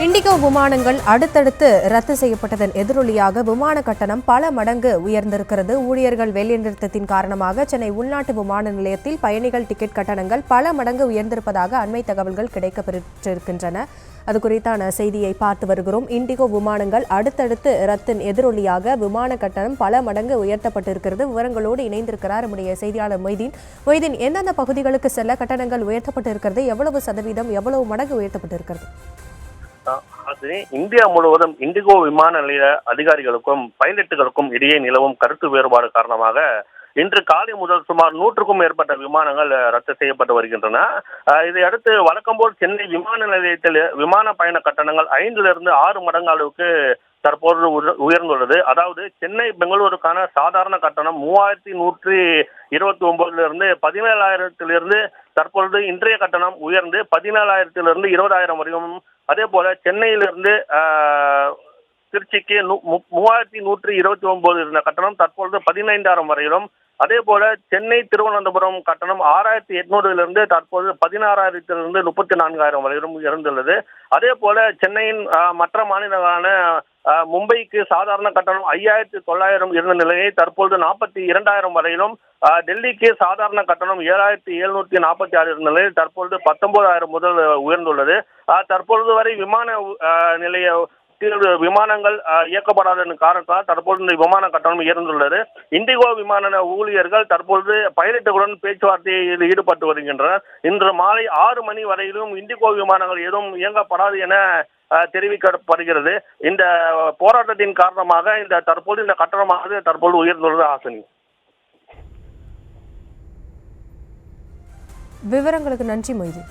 Indigo விமானங்கள் அடுத்தடுத்து ரத்து செய்யப்பட்டதன் எதிரொலியாக விமான கட்டணம் பல மடங்கு உயர்ந்திருக்கிறது. ஊழியர்கள் வேலைநிறுத்தத்தின் காரணமாக சென்னை உள்நாட்டு விமான நிலையத்தில் பயணிகள் டிக்கெட் கட்டணங்கள் பல மடங்கு உயர்ந்திருப்பதாக அண்மை தகவல்கள் கிடைக்கப்பெற்றிருக்கின்றன. அது குறித்தான செய்தியை பார்த்து வருகிறோம். இண்டிகோ விமானங்கள் அடுத்தடுத்து ரத்தின் எதிரொலியாக விமான கட்டணம் பல மடங்கு உயர்த்தப்பட்டிருக்கிறது. விவரங்களோடு இணைந்திருக்கிறார் நம்முடைய செய்தியாளர் மொய்தீன். எந்தெந்த பகுதிகளுக்கு செல்ல கட்டணங்கள் உயர்த்தப்பட்டிருக்கிறது, எவ்வளவு சதவீதம், எவ்வளவு மடங்கு உயர்த்தப்பட்டிருக்கிறது? அது இந்தியா முழுவதும் இண்டிகோ விமான நிலைய அதிகாரிகளுக்கும் பைலட்டுகளுக்கும் இடையே நிலவும் கருத்து வேறுபாடு காரணமாக இன்று காலை முதல் சுமார் 100க்கும் மேற்பட்ட விமானங்கள் ரத்து செய்யப்பட்டு வருகின்றன. இதையடுத்து வழக்கம்போல் சென்னை விமான நிலையத்தில் விமான பயண கட்டணங்கள் 5லிருந்து 6 மடங்கு அளவுக்கு தற்போது உயர்ந்துள்ளது. அதாவது சென்னை பெங்களூருக்கான சாதாரண கட்டணம் 3129 17,000 தற்பொழுது இன்றைய கட்டணம் உயர்ந்து 17,000 20,000 வரையும், அதே போல சென்னையிலிருந்து திருச்சிக்கு 3129 இருந்த கட்டணம் தற்பொழுது 15,000 வரையிலும், அதே போல சென்னை திருவனந்தபுரம் கட்டணம் 6,800 தற்போது 16,000 34,000 வரையிலும் உயர்ந்துள்ளது. அதே போல சென்னையின் மற்ற மாநிலங்களான மும்பைக்கு சாதாரண கட்டணம் 5,900 இருந்த நிலையை தற்போது 42,000 வரையிலும், டெல்லிக்கு சாதாரண கட்டணம் 7,746 இருந்த நிலையில் தற்பொழுது 19,000 முதல் உயர்ந்துள்ளது. தற்பொழுது வரை விமான நிலைய விமானங்கள் இயக்கப்படாத காரணத்தால் தற்போது இந்த விமான கட்டணம் உயர்ந்துள்ளது. இண்டிகோ விமான ஊழியர்கள் தற்பொழுது பைலட்டுகளுடன் பேச்சுவார்த்தையில் ஈடுபட்டு வருகின்றனர். இன்று மாலை 6 மணி வரையிலும் இண்டிகோ விமானங்கள் எதுவும் இயங்கப்படாது என தெரிவிக்கப்படுகிறது. இந்த போராட்டத்தின் காரணமாக தற்போது இந்த கட்டணமானது தற்போது உயர்ந்துள்ளது. ஆசினி, விவரங்களுக்கு நன்றி மொய்தீன்.